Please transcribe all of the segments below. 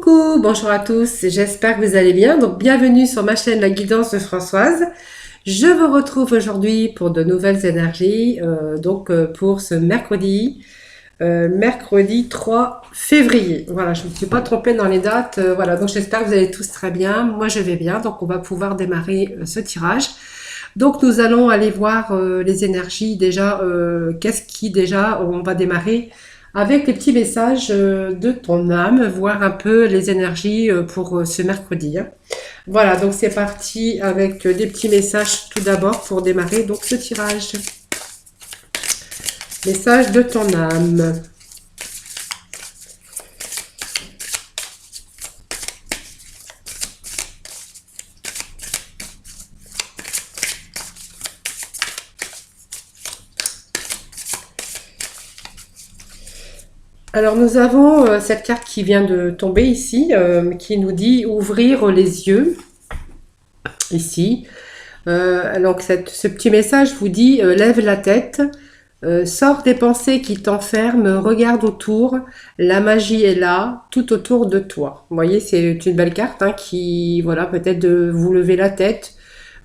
Coucou, bonjour à tous, j'espère que vous allez bien. Donc bienvenue sur ma chaîne La Guidance de Françoise. Je vous retrouve aujourd'hui pour de nouvelles énergies, pour ce mercredi 3 février. Voilà, je ne me suis pas trompée dans les dates. Voilà, donc j'espère que vous allez tous très bien. Moi je vais bien, donc on va pouvoir démarrer ce tirage. Donc nous allons aller voir les énergies déjà, on va démarrer avec les petits messages de ton âme, voir un peu les énergies pour ce mercredi. Hein. Voilà, donc c'est parti avec des petits messages tout d'abord pour démarrer donc ce tirage. Message de ton âme. Alors nous avons cette carte qui vient de tomber ici, qui nous dit ouvrir les yeux, ici. Donc ce petit message vous dit lève la tête, sors des pensées qui t'enferment, regarde autour, la magie est là, tout autour de toi. Vous voyez, c'est une belle carte hein, qui, voilà, peut-être de vous lever la tête,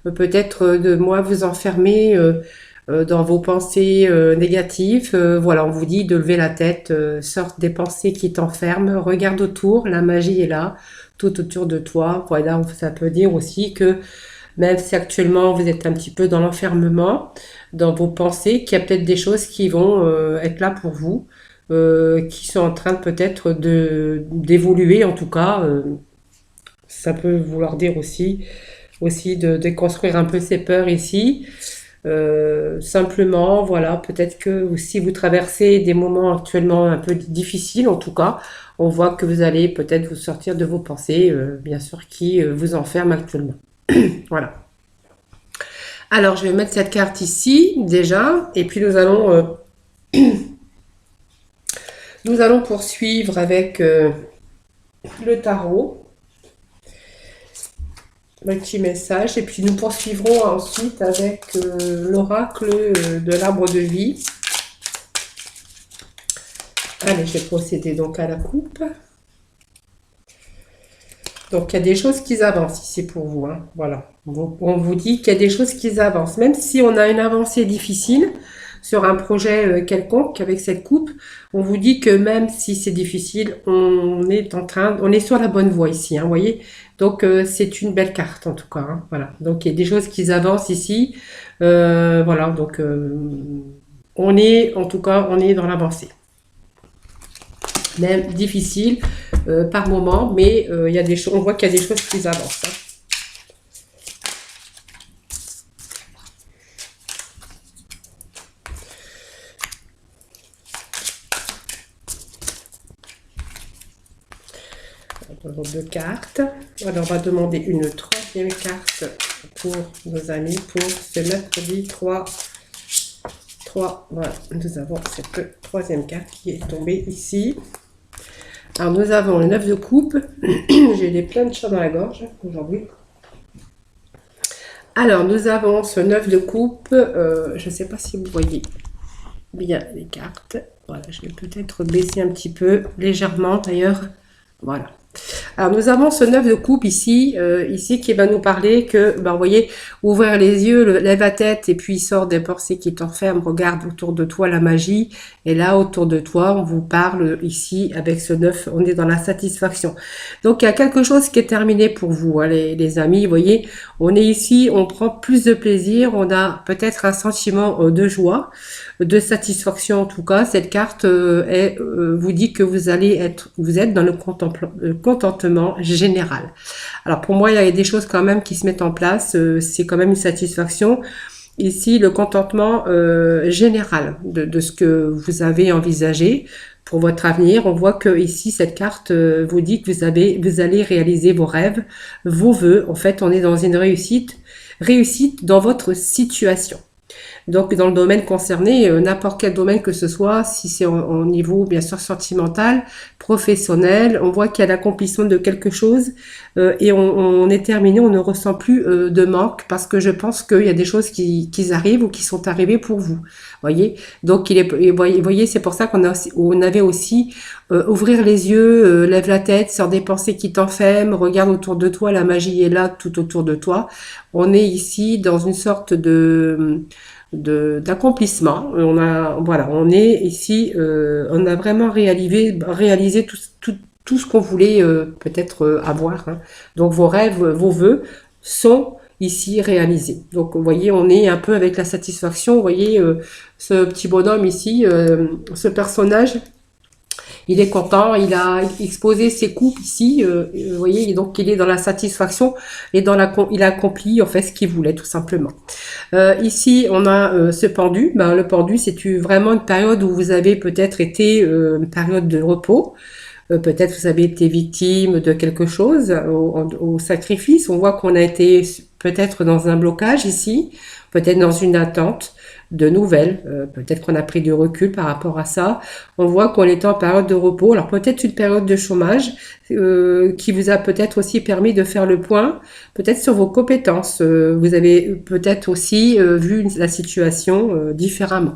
peut-être de moi vous enfermer dans vos pensées négatives. Voilà, on vous dit de lever la tête, sors des pensées qui t'enferment, regarde autour, la magie est là, tout autour de toi. Voilà, ça peut dire aussi que même si actuellement vous êtes un petit peu dans l'enfermement, dans vos pensées, qu'il y a peut-être des choses qui vont être là pour vous, qui sont en train peut-être d'évoluer en tout cas. Ça peut vouloir dire aussi de déconstruire un peu ses peurs ici. Simplement, voilà, peut-être que si vous traversez des moments actuellement un peu difficiles, en tout cas, on voit que vous allez peut-être vous sortir de vos pensées, bien sûr, qui vous enferment actuellement. Voilà. Alors, je vais mettre cette carte ici, déjà, et puis nous allons poursuivre avec le tarot. Un petit message, et puis nous poursuivrons ensuite avec l'oracle de l'arbre de vie. Allez, je vais procéder donc à la coupe. Donc, il y a des choses qui avancent ici pour vous. Hein. Voilà. On vous dit qu'il y a des choses qui avancent. Même si on a une avancée difficile sur un projet quelconque avec cette coupe, on vous dit que même si c'est difficile, on est sur la bonne voie ici. Hein, vous voyez. Donc, c'est une belle carte en tout cas. Hein, voilà. Donc, il y a des choses qui avancent ici. Voilà. Donc, on est dans l'avancée. Même difficile par moment, mais il y a des choses, on voit qu'il y a des choses qui avancent. Hein. Alors, deux cartes. Alors, on va demander une troisième carte pour nos amis pour ce mercredi 3. Voilà, nous avons cette troisième carte qui est tombée ici. Alors, nous avons le 9 de coupe. J'ai plein de chats dans la gorge aujourd'hui. Alors, nous avons ce 9 de coupe. Je ne sais pas si vous voyez bien les cartes. Voilà, je vais peut-être baisser un petit peu, légèrement d'ailleurs. Voilà. Alors, nous avons ce 9 de coupe ici qui va nous parler que, vous voyez, ouvrir les yeux, lève la tête et puis sort des pensées qui t'enferment, regarde autour de toi la magie. Et là, autour de toi, on vous parle ici, avec ce 9, on est dans la satisfaction. Donc, il y a quelque chose qui est terminé pour vous, hein, les amis. Vous voyez, on est ici, on prend plus de plaisir, on a peut-être un sentiment de joie, de satisfaction en tout cas. Cette carte vous dit que vous êtes dans le contentement général. Alors pour moi, il y a des choses quand même qui se mettent en place. C'est quand même une satisfaction. Ici, le contentement général de ce que vous avez envisagé pour votre avenir. On voit que ici, cette carte vous dit que vous allez réaliser vos rêves, vos vœux. En fait, on est dans une réussite dans votre situation. Donc, dans le domaine concerné, n'importe quel domaine que ce soit, si c'est au niveau, bien sûr, sentimental, professionnel, on voit qu'il y a l'accomplissement de quelque chose et on est terminé, on ne ressent plus de manque parce que je pense qu'il y a des choses qui arrivent ou qui sont arrivées pour vous. Voyez. Donc, voyez, c'est pour ça on avait aussi ouvrir les yeux, lève la tête, sors des pensées qui t'enferment, regarde autour de toi, la magie est là tout autour de toi. On est ici dans une sorte d'accomplissement. Voilà, on est ici, on a vraiment réalisé tout ce qu'on voulait peut-être avoir, hein. Donc vos rêves, vos vœux sont ici réalisés. Donc vous voyez, on est un peu avec la satisfaction. Vous voyez, ce petit bonhomme ici, ce personnage, il est content, il a exposé ses coupes ici, vous voyez, donc il est dans la satisfaction et il a accompli en fait ce qu'il voulait tout simplement. Ici, on a ce pendu. Ben, le pendu, c'est vraiment une période où vous avez peut-être été une période de repos. Peut-être vous avez été victime de quelque chose au sacrifice. On voit qu'on a été peut-être dans un blocage ici, peut-être dans une attente de nouvelles. Peut-être qu'on a pris du recul par rapport à ça. On voit qu'on est en période de repos. Alors peut-être une période de chômage qui vous a peut-être aussi permis de faire le point, peut-être sur vos compétences. Vous avez peut-être aussi vu la situation différemment.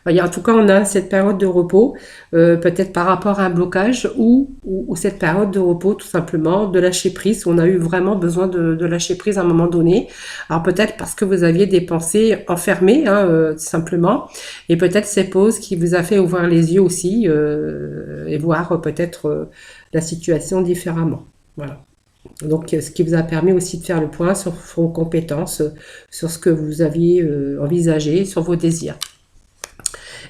En tout cas, on a cette période de repos, peut-être par rapport à un blocage ou cette période de repos, tout simplement, de lâcher prise. On a eu vraiment besoin de lâcher prise à un moment donné. Alors peut-être parce que vous aviez des pensées enfermées, hein, tout simplement. Et peut-être ces pauses qui vous a fait ouvrir les yeux aussi et voir peut-être la situation différemment. Voilà. Donc, ce qui vous a permis aussi de faire le point sur vos compétences, sur ce que vous aviez envisagé, sur vos désirs.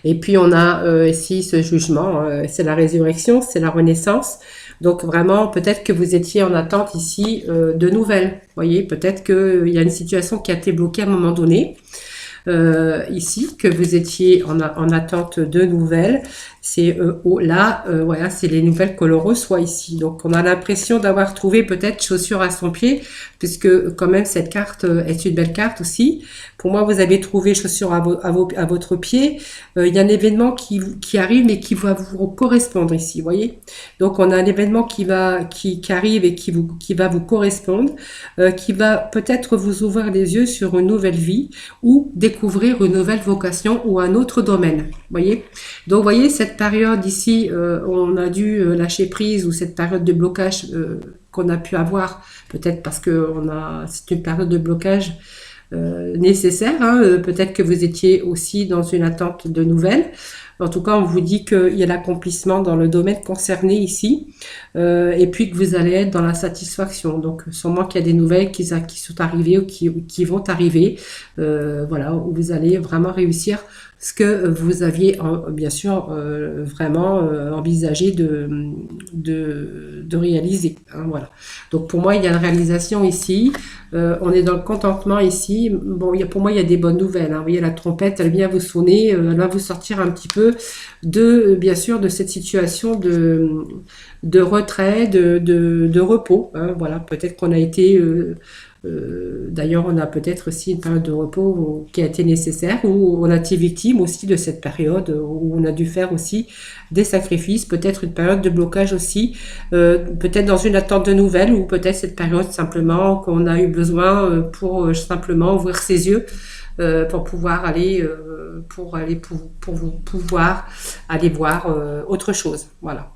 Et puis on a ici ce jugement, c'est la résurrection, c'est la renaissance. Donc vraiment, peut-être que vous étiez en attente ici de nouvelles. Vous voyez, peut-être qu'il y a une situation qui a été bloquée à un moment donné. Ici, que vous étiez en attente de nouvelles. C'est là, voilà, c'est les nouvelles que l'on reçoit ici. Donc on a l'impression d'avoir trouvé peut-être chaussure à son pied, puisque quand même cette carte est une belle carte aussi. Pour moi, vous avez trouvé chaussure à votre pied. Il y a un événement qui arrive, mais qui va vous correspondre ici, vous voyez. Donc on a un événement qui arrive et qui va vous correspondre, qui va peut-être vous ouvrir les yeux sur une nouvelle vie ou découvrir une nouvelle vocation ou un autre domaine, vous voyez. Donc vous voyez cette période ici, on a dû lâcher prise, ou cette période de blocage qu'on a pu avoir, peut-être parce que c'est une période de blocage nécessaire, hein. Peut-être que vous étiez aussi dans une attente de nouvelles. En tout cas, on vous dit qu'il y a l'accomplissement dans le domaine concerné ici, et puis que vous allez être dans la satisfaction. Donc, sûrement qu'il y a des nouvelles qui sont arrivées ou qui vont arriver, voilà, où vous allez vraiment réussir ce que vous aviez bien sûr vraiment envisagé de réaliser, hein, voilà. Donc pour moi, il y a une réalisation ici, on est dans le contentement ici. Bon, pour moi, il y a des bonnes nouvelles, hein. Vous voyez, la trompette, elle vient vous sonner, elle va vous sortir un petit peu bien sûr, de cette situation de retrait, de repos, hein, voilà. Peut-être qu'on a été d'ailleurs, on a peut-être aussi une période de repos qui a été nécessaire, où on a été victime aussi de cette période, où on a dû faire aussi des sacrifices, peut-être une période de blocage aussi, peut-être dans une attente de nouvelles, ou peut-être cette période simplement qu'on a eu besoin pour simplement ouvrir ses yeux, pour pouvoir pouvoir aller voir autre chose, voilà.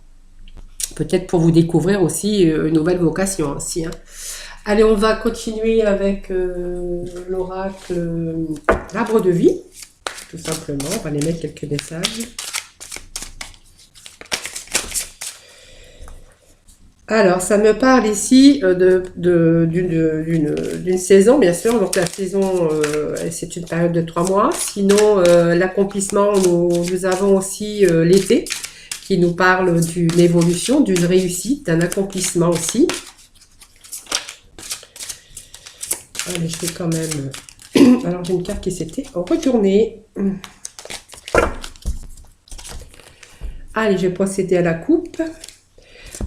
Peut-être pour vous découvrir aussi une nouvelle vocation aussi, hein. Allez, on va continuer avec l'oracle l'arbre de vie, tout simplement. On va les mettre quelques messages. Alors, ça me parle ici d'une saison, bien sûr. Donc, la saison, c'est une période de 3 mois. Sinon, l'accomplissement, nous avons aussi l'été, qui nous parle d'une évolution, d'une réussite, d'un accomplissement aussi. Allez, je vais quand même... Alors, j'ai une carte qui s'était retournée. Allez, je vais procéder à la coupe.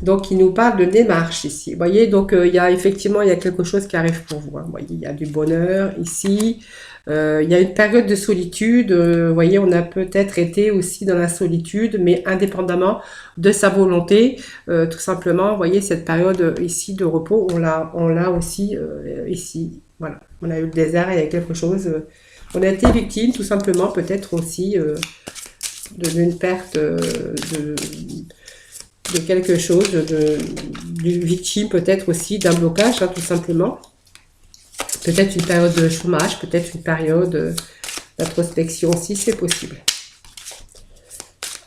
Donc, il nous parle de démarche ici. Vous voyez, donc, il y a quelque chose qui arrive pour vous, hein. Vous voyez, il y a du bonheur ici. Il y a une période de solitude. Vous voyez, on a peut-être été aussi dans la solitude, mais indépendamment de sa volonté. Tout simplement, vous voyez, cette période ici de repos, on l'a aussi ici. Voilà, on a eu le désert, il y a quelque chose. On a été victime, tout simplement, peut-être aussi d'une perte de quelque chose, du victime peut-être aussi d'un blocage, hein, tout simplement. Peut-être une période de chômage, peut-être une période d'introspection aussi, c'est possible.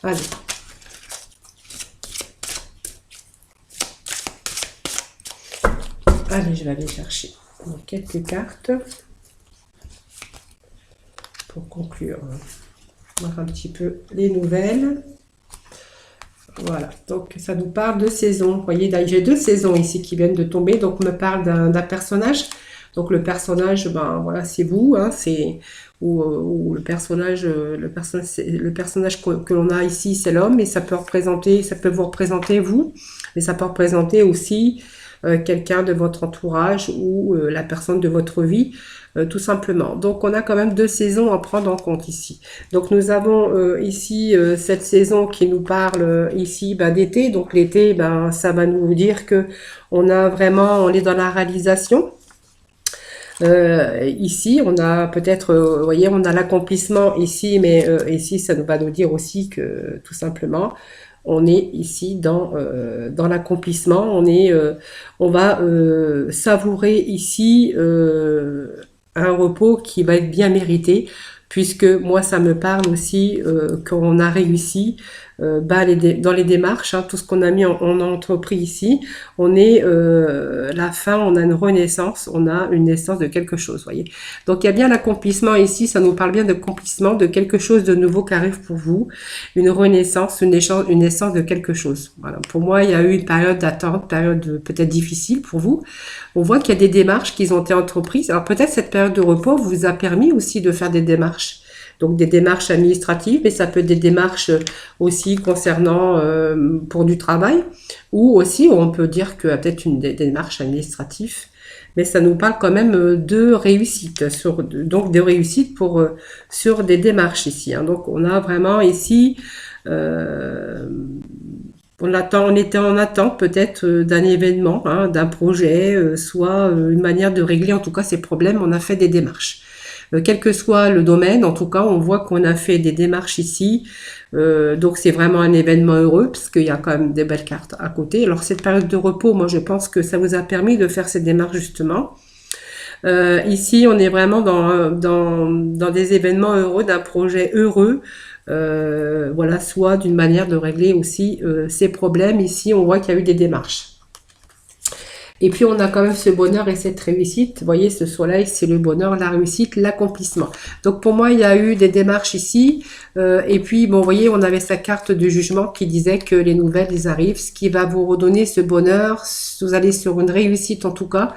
Allez. Allez, je vais aller chercher quelques cartes pour conclure. Voir un petit peu les nouvelles. Voilà, donc ça nous parle de saison. Vous voyez, j'ai 2 saisons ici qui viennent de tomber, donc on me parle d'un personnage. Donc le personnage, ben voilà, c'est vous, hein, c'est ou le personnage, le personnage que l'on a ici, c'est l'homme, et ça peut représenter, ça peut vous représenter vous, mais ça peut représenter aussi quelqu'un de votre entourage ou la personne de votre vie, tout simplement. Donc on a quand même 2 saisons à prendre en compte ici. Donc nous avons ici cette saison qui nous parle ici d'été. Donc l'été, ben ça va nous dire que on est dans la réalisation. Ici, on a peut-être, vous voyez, on a l'accomplissement ici, mais ici, ça va nous dire aussi que tout simplement, on est ici dans l'accomplissement. On va savourer ici un repos qui va être bien mérité, puisque moi, ça me parle aussi qu'on a réussi dans les démarches, hein, tout ce qu'on a mis en entrepris ici, on est la fin, on a une renaissance, on a une naissance de quelque chose, voyez. Donc il y a bien l'accomplissement ici, ça nous parle bien d'accomplissement, de quelque chose de nouveau qui arrive pour vous, une renaissance, une naissance de quelque chose. Voilà. Pour moi, il y a eu une période d'attente, période peut-être difficile pour vous. On voit qu'il y a des démarches qui ont été entreprises. Alors peut-être cette période de repos vous a permis aussi de faire des démarches. Donc des démarches administratives, mais ça peut être des démarches aussi concernant pour du travail, ou aussi on peut dire que peut-être une des démarches administratives, mais ça nous parle quand même de réussite, donc de réussite sur des démarches ici. Hein. Donc on a vraiment ici, on était en attente peut-être d'un événement, hein, d'un projet, soit une manière de régler en tout cas ces problèmes. On a fait des démarches. Quel que soit le domaine, en tout cas, on voit qu'on a fait des démarches ici. Donc, c'est vraiment un événement heureux, parce qu'il y a quand même des belles cartes à côté. Alors, cette période de repos, moi, je pense que ça vous a permis de faire ces démarches, justement. Ici, on est vraiment dans des événements heureux, d'un projet heureux. Voilà, soit d'une manière de régler aussi ces problèmes. Ici, on voit qu'il y a eu des démarches. Et puis, on a quand même ce bonheur et cette réussite. Vous voyez, ce soleil, c'est le bonheur, la réussite, l'accomplissement. Donc, pour moi, il y a eu des démarches ici. Et puis, bon, vous voyez, on avait sa carte de jugement qui disait que les nouvelles, elles arrivent. Ce qui va vous redonner ce bonheur. Vous allez sur une réussite, en tout cas.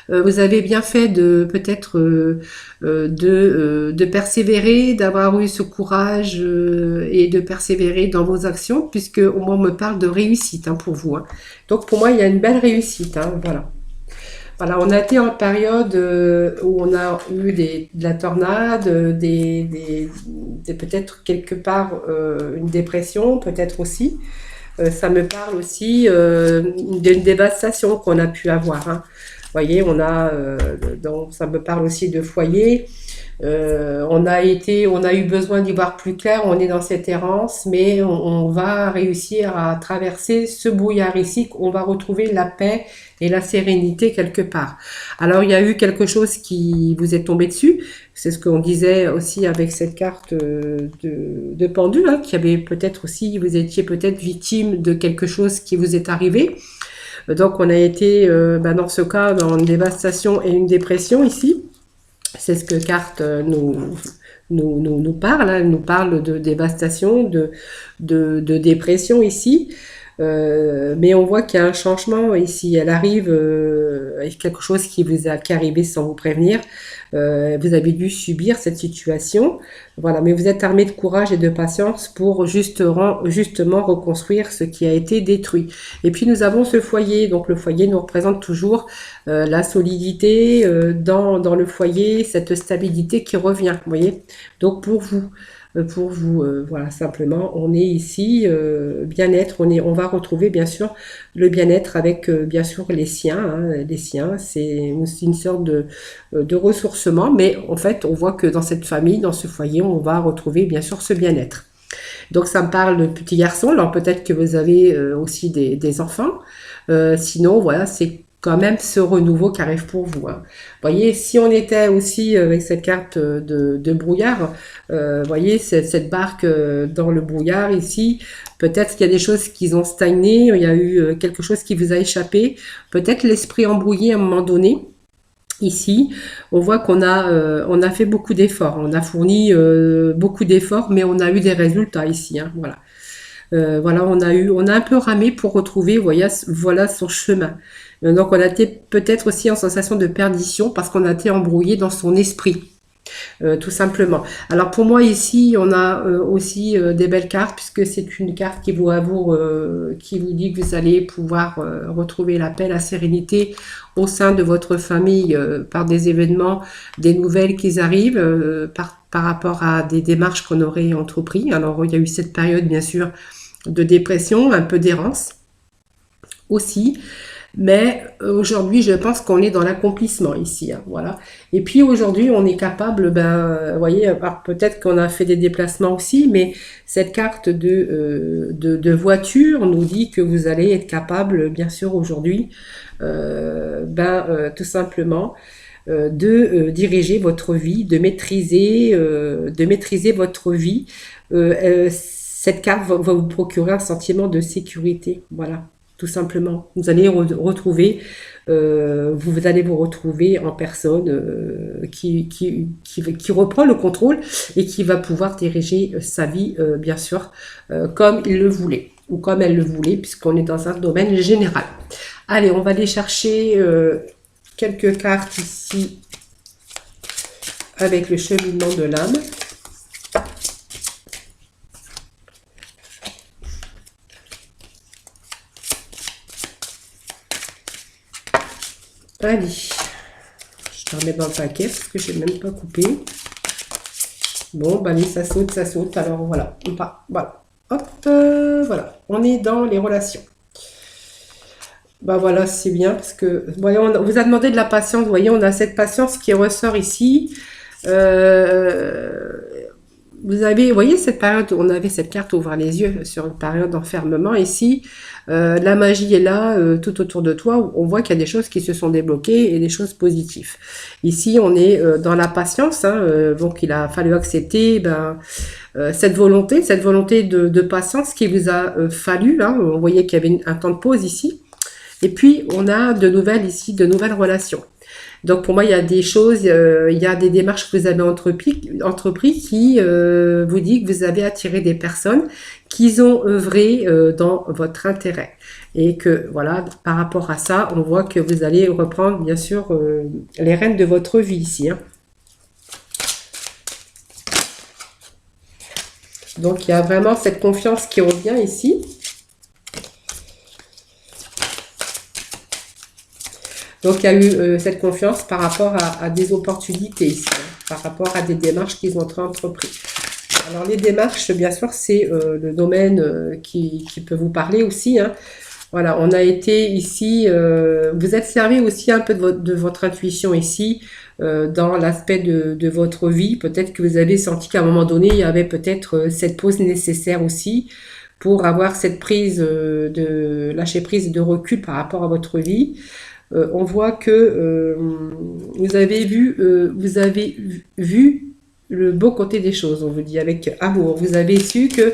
Vous avez bien fait de peut-être de persévérer, d'avoir eu ce courage et de persévérer dans vos actions, puisque au moins on me parle de réussite, hein, pour vous. Hein. Donc pour moi, il y a une belle réussite. Hein, voilà. Voilà, on a été en période où on a eu de la tornade, peut-être quelque part une dépression, peut-être aussi. Ça me parle aussi d'une dévastation qu'on a pu avoir. Hein. Vous voyez, donc ça me parle aussi de foyer. On a eu besoin d'y voir plus clair. On est dans cette errance, mais on va réussir à traverser ce brouillard ici. On va retrouver la paix et la sérénité quelque part. Alors, il y a eu quelque chose qui vous est tombé dessus. C'est ce qu'on disait aussi avec cette carte de pendule, hein, qui avait peut-être aussi, vous étiez peut-être victime de quelque chose qui vous est arrivé. Donc, on a été, dans ce cas, dans une dévastation et une dépression ici. C'est ce que carte nous parle. Hein. Elle nous parle de dévastation, de dépression ici. Mais on voit qu'il y a un changement ici. Elle arrive avec quelque chose qui est arrivé sans vous prévenir. Vous avez dû subir cette situation. Voilà, mais vous êtes armé de courage et de patience pour justement reconstruire ce qui a été détruit. Et puis nous avons ce foyer. Donc le foyer nous représente toujours la solidité dans le foyer, cette stabilité qui revient. Vous voyez. Donc pour vous. Voilà, simplement, on est ici, bien-être, on va retrouver bien sûr le bien-être avec bien sûr les siens, hein, les siens, c'est une sorte de ressourcement, mais en fait, on voit que dans cette famille, dans ce foyer, on va retrouver bien sûr ce bien-être. Donc ça me parle de petits garçons. Alors peut-être que vous avez aussi des enfants. Sinon, voilà, c'est quand même ce renouveau qui arrive pour vous, hein. Voyez, si on était aussi avec cette carte de brouillard, voyez, cette barque dans le brouillard ici, peut-être qu'il y a des choses qui ont stagné, il y a eu quelque chose qui vous a échappé, peut-être l'esprit embrouillé à un moment donné. Ici, on voit on a fait beaucoup d'efforts, on a fourni beaucoup d'efforts, mais on a eu des résultats ici, hein, voilà. Voilà, on a un peu ramé pour retrouver, voilà son chemin. Donc, on a été peut-être aussi en sensation de perdition parce qu'on a été embrouillé dans son esprit. Tout simplement. Alors pour moi ici, on a aussi des belles cartes puisque c'est une carte qui vous dit que vous allez pouvoir retrouver la paix, la sérénité au sein de votre famille par des événements, des nouvelles qui arrivent par rapport à des démarches qu'on aurait entrepris. Alors il y a eu cette période bien sûr de dépression, un peu d'errance aussi. Mais aujourd'hui, je pense qu'on est dans l'accomplissement ici, hein, voilà. Et puis aujourd'hui, on est capable, vous voyez, alors peut-être qu'on a fait des déplacements aussi, mais cette carte de voiture nous dit que vous allez être capable, bien sûr, aujourd'hui, tout simplement, diriger votre vie, de maîtriser votre vie. Cette carte va vous procurer un sentiment de sécurité, voilà. Tout simplement. Vous allez retrouver, vous allez vous retrouver en personne qui reprend le contrôle et qui va pouvoir diriger sa vie, bien sûr, comme il le voulait ou comme elle le voulait, puisqu'on est dans un domaine général. Allez, on va aller chercher quelques cartes ici avec le cheminement de l'âme. Allez, je te remets dans le paquet parce que je n'ai même pas coupé. Bon, allez, ça saute, ça saute. Alors voilà, voilà. Hop, voilà. On est dans les relations. Voilà, c'est bien parce que, voyez, on vous a demandé de la patience. Vous voyez, on a cette patience qui ressort ici. Vous voyez cette période, on avait cette carte ouvrir les yeux sur une période d'enfermement ici. La magie est là, tout autour de toi. On voit qu'il y a des choses qui se sont débloquées et des choses positives. Ici, on est dans la patience, hein, donc il a fallu accepter cette volonté de patience qu'il vous a fallu. Hein. On voyait qu'il y avait un temps de pause ici. Et puis, on a de nouvelles relations. Donc pour moi, il y a des choses, il y a des démarches que vous avez entrepris qui vous dit que vous avez attiré des personnes qui ont œuvré dans votre intérêt. Et que voilà, par rapport à ça, on voit que vous allez reprendre bien sûr les rênes de votre vie ici, hein. Donc il y a vraiment cette confiance qui revient ici. Donc, il y a eu cette confiance par rapport à des opportunités ici, hein, par rapport à des démarches qu'ils ont entreprises. Alors, les démarches, bien sûr, c'est le domaine qui peut vous parler aussi, hein. Voilà, on a été ici, vous êtes servi aussi un peu de votre intuition ici, dans l'aspect de votre vie. Peut-être que vous avez senti qu'à un moment donné, il y avait peut-être cette pause nécessaire aussi pour avoir cette prise de lâcher prise, de recul par rapport à votre vie. On voit que vous avez vu le beau côté des choses, on vous dit, avec amour. Vous avez su que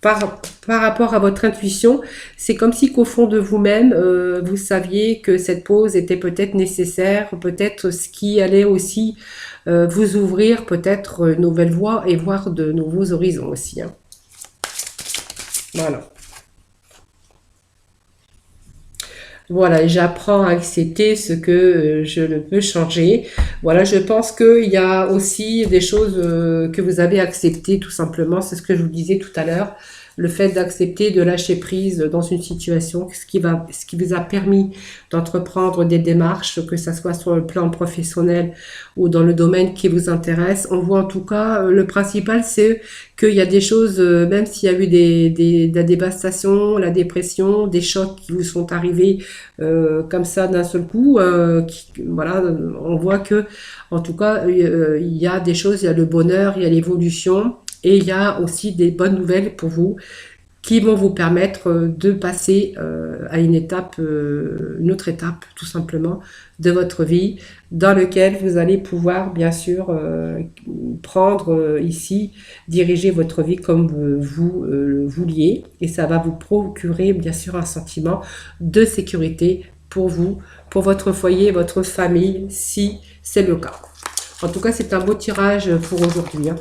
par rapport à votre intuition, c'est comme si qu'au fond de vous-même, vous saviez que cette pause était peut-être nécessaire, peut-être ce qui allait aussi vous ouvrir peut-être une nouvelle voie et voir de nouveaux horizons aussi, hein. Voilà. Voilà, et j'apprends à accepter ce que je ne peux changer. Voilà, je pense qu'il y a aussi des choses que vous avez acceptées tout simplement. C'est ce que je vous disais tout à l'heure. Le fait d'accepter de lâcher prise dans une situation, ce qui vous a permis d'entreprendre des démarches, que ça soit sur le plan professionnel ou dans le domaine qui vous intéresse. On voit en tout cas, le principal, c'est qu'il y a des choses, même s'il y a eu de la dévastation, la dépression, des chocs qui vous sont arrivés comme ça d'un seul coup, voilà, on voit que, en tout cas, il y a des choses, il y a le bonheur, il y a l'évolution, Et il y a aussi des bonnes nouvelles pour vous qui vont vous permettre de passer à une étape, une autre étape tout simplement de votre vie, dans lequel vous allez pouvoir bien sûr prendre ici, diriger votre vie comme vous le vouliez, et ça va vous procurer bien sûr un sentiment de sécurité pour vous, pour votre foyer, votre famille, si c'est le cas. En tout cas, c'est un beau tirage pour aujourd'hui, hein.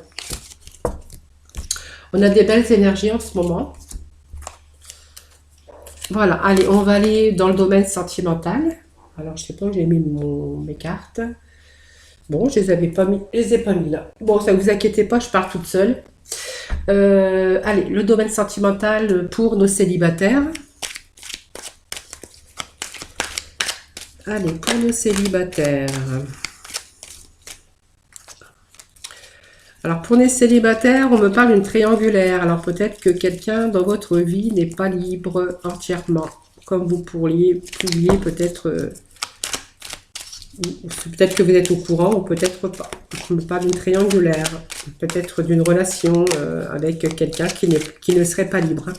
On a des belles énergies en ce moment. Voilà, allez, on va aller dans le domaine sentimental. Alors, je sais pas où j'ai mis mes cartes. Bon, je les avais pas mis, je les ai pas mis là. Bon, ça vous inquiétez pas, je pars toute seule. Allez, le domaine sentimental pour nos célibataires. Allez, pour nos célibataires. Alors, pour les célibataires, on me parle d'une triangulaire. Alors, peut-être que quelqu'un dans votre vie n'est pas libre entièrement, comme vous pouviez peut-être... peut-être que vous êtes au courant ou peut-être pas. On me parle d'une triangulaire, peut-être d'une relation avec quelqu'un qui ne serait pas libre.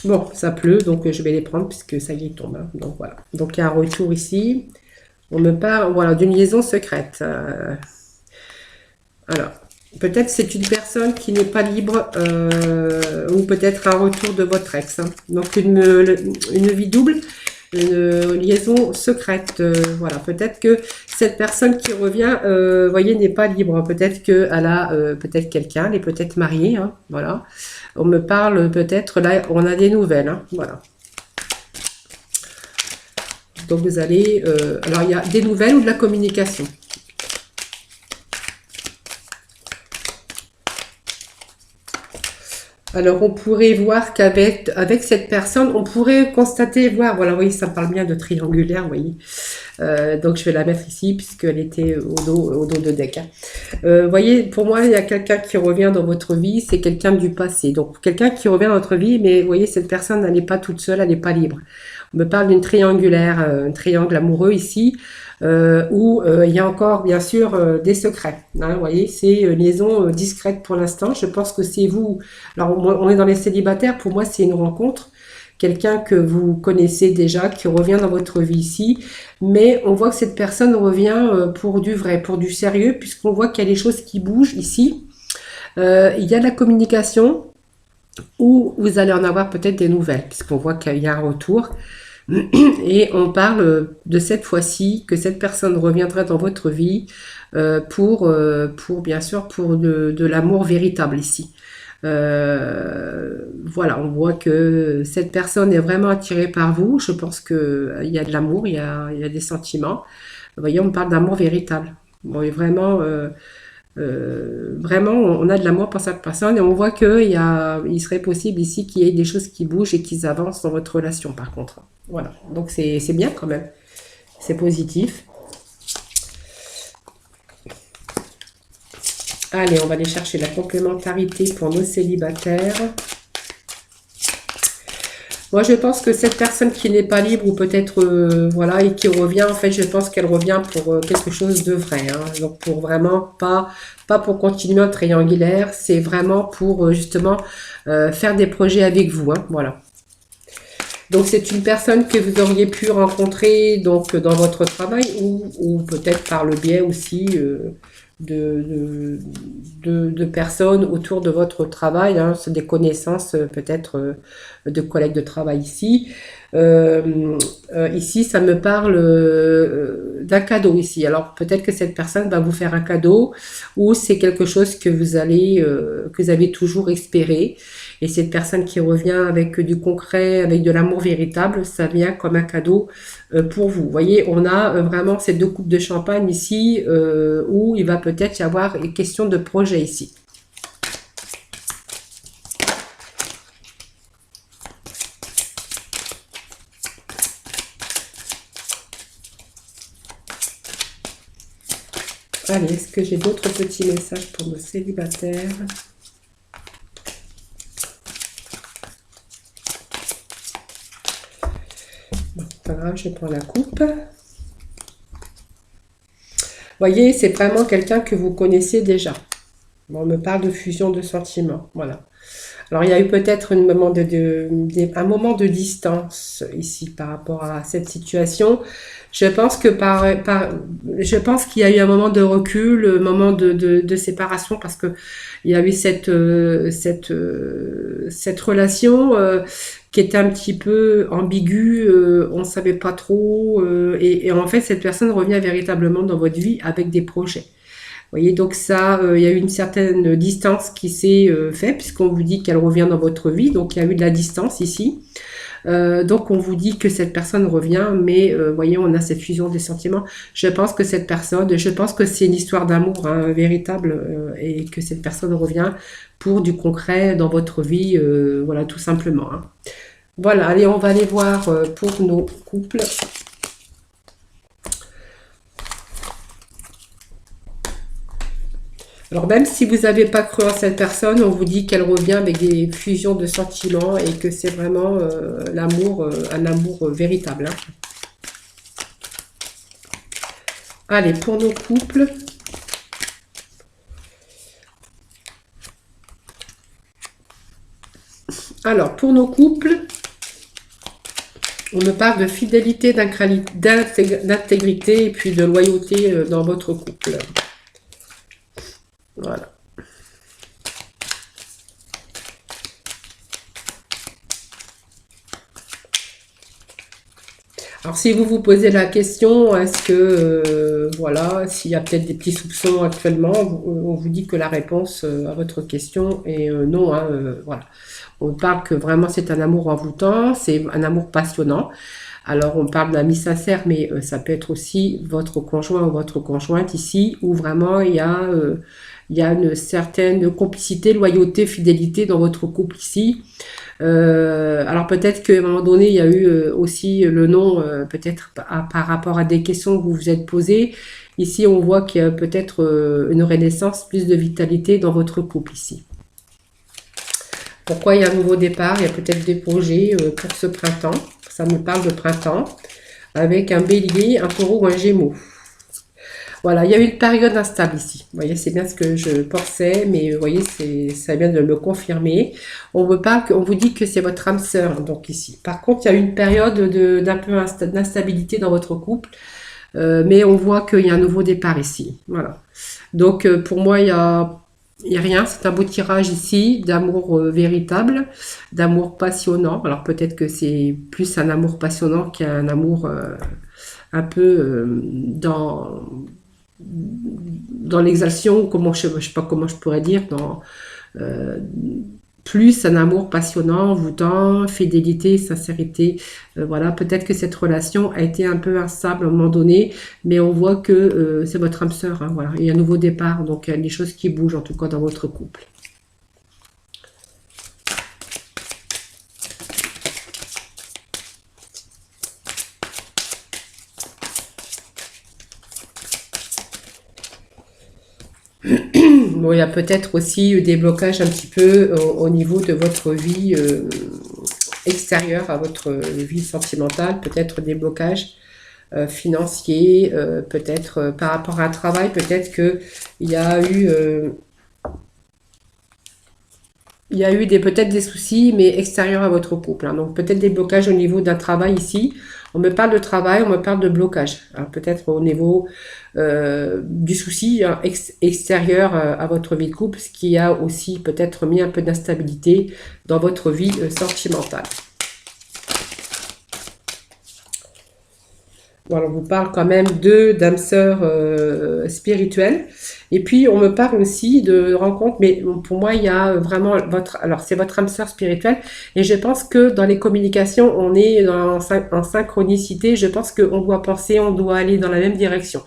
Bon, ça pleut, donc je vais les prendre puisque ça y est, il tombe, hein. Donc voilà. Donc il y a un retour ici. On me parle, voilà, d'une liaison secrète. Alors, peut-être c'est une personne qui n'est pas libre ou peut-être un retour de votre ex, hein. Donc une vie double, une liaison secrète. Voilà, peut-être que cette personne qui revient, voyez, n'est pas libre. Peut-être qu'elle a peut-être quelqu'un, elle est peut-être mariée, hein, voilà. On me parle peut-être, là, on a des nouvelles, hein, voilà. Donc vous allez, alors il y a des nouvelles ou de la communication. Alors on pourrait voir qu'avec cette personne, on pourrait constater, voir, voilà, oui, ça parle bien de triangulaire, vous voyez. Donc je vais la mettre ici puisqu'elle était au dos de deck, hein. Voyez, pour moi, il y a quelqu'un qui revient dans votre vie, c'est quelqu'un du passé. Donc quelqu'un qui revient dans votre vie, mais vous voyez, cette personne, elle n'est pas toute seule, elle n'est pas libre. On me parle d'une triangulaire, un triangle amoureux ici, où il y a encore bien sûr des secrets, hein, vous voyez, c'est une liaison discrète pour l'instant. Je pense que c'est vous. Alors on est dans les célibataires, pour moi c'est une rencontre, quelqu'un que vous connaissez déjà, qui revient dans votre vie ici, mais on voit que cette personne revient pour du vrai, pour du sérieux, puisqu'on voit qu'il y a des choses qui bougent ici. Il y a de la communication, où vous allez en avoir peut-être des nouvelles, puisqu'on voit qu'il y a un retour. Et on parle de cette fois-ci que cette personne reviendra dans votre vie pour bien sûr pour de l'amour véritable ici. Voilà, on voit que cette personne est vraiment attirée par vous. Je pense qu'il y a de l'amour, il y a des sentiments. Vous voyez, on parle d'amour véritable. Bon, et vraiment, vraiment, on a de l'amour pour cette personne et on voit il serait possible ici qu'il y ait des choses qui bougent et qui avancent dans votre relation par contre. Voilà, donc c'est bien quand même, c'est positif. Allez, on va aller chercher la complémentarité pour nos célibataires. Moi, je pense que cette personne qui n'est pas libre ou peut-être, voilà, et qui revient, en fait, je pense qu'elle revient pour quelque chose de vrai, hein. Donc, pour vraiment pas pour continuer un triangulaire, c'est vraiment pour justement faire des projets avec vous, hein, voilà. Donc, c'est une personne que vous auriez pu rencontrer donc dans votre travail ou peut-être par le biais aussi de personnes autour de votre travail, hein. C'est des connaissances peut-être de collègues de travail ici. Ici, ça me parle d'un cadeau ici. Alors peut-être que cette personne va vous faire un cadeau ou c'est quelque chose que que vous avez toujours espéré. Et cette personne qui revient avec du concret, avec de l'amour véritable, ça vient comme un cadeau pour vous. Vous voyez, on a vraiment ces deux coupes de champagne ici où il va peut-être y avoir une question de projet ici. Allez, est-ce que j'ai d'autres petits messages pour nos célibataires ? Bon, pas grave, je prends la coupe. Voyez, c'est vraiment quelqu'un que vous connaissez déjà. Bon, on me parle de fusion de sentiments, voilà. Alors, il y a eu peut-être un moment de distance ici par rapport à cette situation. Je pense que je pense qu'il y a eu un moment de recul, un moment de séparation parce que il y a eu cette relation qui était un petit peu ambiguë. On ne savait pas trop et en fait, cette personne revient véritablement dans votre vie avec des projets. Vous voyez, donc ça, il y a eu une certaine distance qui s'est faite, puisqu'on vous dit qu'elle revient dans votre vie, donc il y a eu de la distance ici. Donc on vous dit que cette personne revient, mais voyez, on a cette fusion des sentiments. Je pense que c'est une histoire d'amour hein, véritable et que cette personne revient pour du concret dans votre vie, voilà, tout simplement. Hein. Voilà, allez, on va aller voir pour nos couples. Alors même si vous n'avez pas cru en cette personne, on vous dit qu'elle revient avec des fusions de sentiments et que c'est vraiment l'amour, un amour véritable. Hein. Allez, pour nos couples. Alors, pour nos couples, on me parle de fidélité, d'intégrité et puis de loyauté dans votre couple. Voilà. Alors si vous vous posez la question, est-ce que, voilà, s'il y a peut-être des petits soupçons actuellement, on vous dit que la réponse à votre question est non, hein, voilà. On parle que vraiment c'est un amour envoûtant, c'est un amour passionnant. Alors on parle d'amis sincères, mais ça peut être aussi votre conjoint ou votre conjointe ici, où vraiment il y a une certaine complicité, loyauté, fidélité dans votre couple ici. Alors peut-être qu'à un moment donné, il y a eu aussi le nom, peut-être par rapport à des questions que vous vous êtes posées. Ici, on voit qu'il y a peut-être une renaissance, plus de vitalité dans votre couple ici. Pourquoi il y a un nouveau départ? Il y a peut-être des projets pour ce printemps. Ça me parle de printemps. Avec un bélier, un taureau ou un gémeau. Voilà, il y a eu une période instable ici. Vous voyez, c'est bien ce que je pensais, mais vous voyez, ça vient de me confirmer. On vous dit que c'est votre âme sœur, donc ici. Par contre, il y a eu une période d'un peu d'instabilité dans votre couple, mais on voit qu'il y a un nouveau départ ici. Voilà. Donc, pour moi, il y a rien. C'est un beau tirage ici d'amour véritable, d'amour passionnant. Alors, peut-être que c'est plus un amour passionnant qu'un amour un peu dans l'exaltation, je sais pas comment je pourrais dire, euh, plus un amour passionnant, envoûtant, fidélité, sincérité. Voilà, peut-être que cette relation a été un peu instable à un moment donné, mais on voit que c'est votre âme sœur. Hein, voilà, il y a un nouveau départ, donc il y a des choses qui bougent en tout cas dans votre couple. Bon, il y a peut-être aussi des blocages un petit peu au niveau de votre vie extérieure à votre vie sentimentale, peut-être des blocages financiers, peut-être par rapport à un travail, peut-être que il y a eu peut-être des soucis, mais extérieurs à votre couple. Hein. Donc peut-être des blocages au niveau d'un travail ici. On me parle de travail, on me parle de blocage. Hein. Peut-être au niveau du souci hein, extérieur à votre vie de couple, ce qui a aussi peut-être mis un peu d'instabilité dans votre vie sentimentale. Voilà, on vous parle quand même d'âme sœur spirituelle. Et puis, on me parle aussi de rencontres, mais pour moi, il y a vraiment alors c'est votre âme sœur spirituelle. Et je pense que dans les communications, on est en synchronicité. Je pense qu'on doit penser, on doit aller dans la même direction.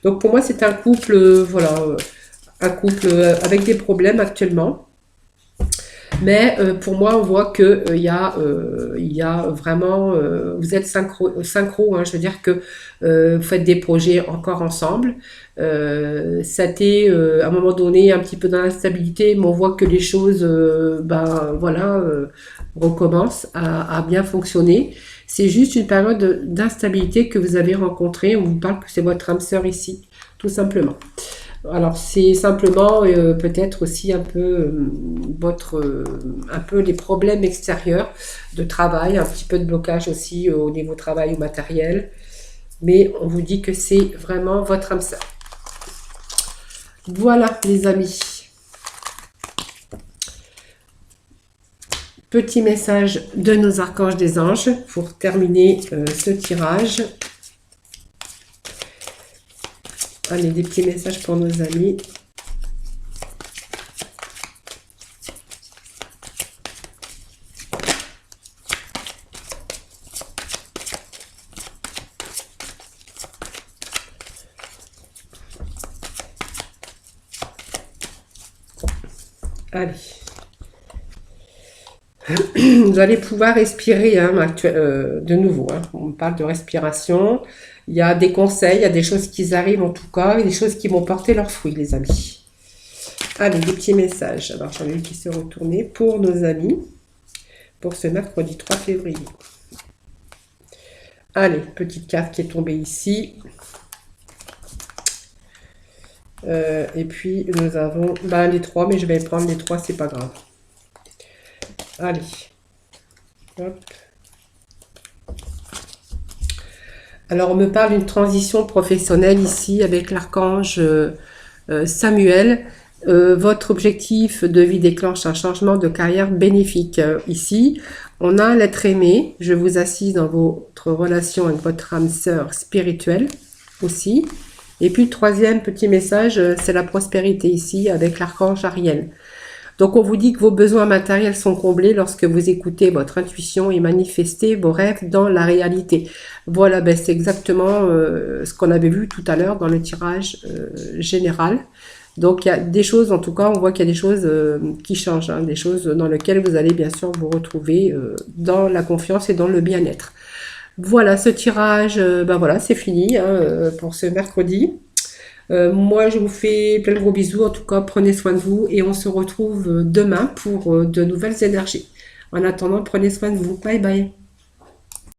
Donc, pour moi, c'est un couple, voilà, un couple avec des problèmes actuellement. Mais pour moi, on voit que il y a vraiment, vous êtes synchro hein, je veux dire que vous faites des projets encore ensemble. Ça t'est à un moment donné un petit peu dans l'instabilité, mais on voit que les choses, ben voilà, recommencent à bien fonctionner. C'est juste une période d'instabilité que vous avez rencontrée. On vous parle que c'est votre âme sœur ici, tout simplement. Alors c'est simplement peut-être aussi un peu un peu les problèmes extérieurs de travail, un petit peu de blocage aussi au niveau travail ou matériel, mais on vous dit que c'est vraiment votre âme sœur. Voilà les amis. Petit message de nos archanges des anges pour terminer ce tirage. Allez, des petits messages pour nos amis. Allez. Vous allez pouvoir respirer hein, de nouveau. Hein. On parle de respiration. Il y a des conseils, il y a des choses qui arrivent en tout cas, et des choses qui vont porter leurs fruits, les amis. Allez, des petits messages. Alors, j'en ai une qui s'est retournée pour nos amis, pour ce mercredi 3 février. Allez, petite carte qui est tombée ici. Et puis, nous avons les 3, mais je vais prendre les 3, c'est pas grave. Allez. Hop. Alors, on me parle d'une transition professionnelle ici avec l'archange Samuel. Votre objectif de vie déclenche un changement de carrière bénéfique. Ici, on a l'être aimé. Je vous assise dans votre relation avec votre âme sœur spirituelle aussi. Et puis, le troisième petit message, c'est la prospérité ici avec l'archange Ariel. Donc, on vous dit que vos besoins matériels sont comblés lorsque vous écoutez votre intuition et manifestez vos rêves dans la réalité. Voilà, c'est exactement ce qu'on avait vu tout à l'heure dans le tirage général. Donc, il y a des choses, en tout cas, on voit qu'il y a des choses qui changent, hein, des choses dans lesquelles vous allez bien sûr vous retrouver dans la confiance et dans le bien-être. Voilà, ce tirage, voilà, c'est fini hein, pour ce mercredi. Moi, je vous fais plein de gros bisous. En tout cas, prenez soin de vous et on se retrouve demain pour de nouvelles énergies. En attendant, prenez soin de vous. Bye bye.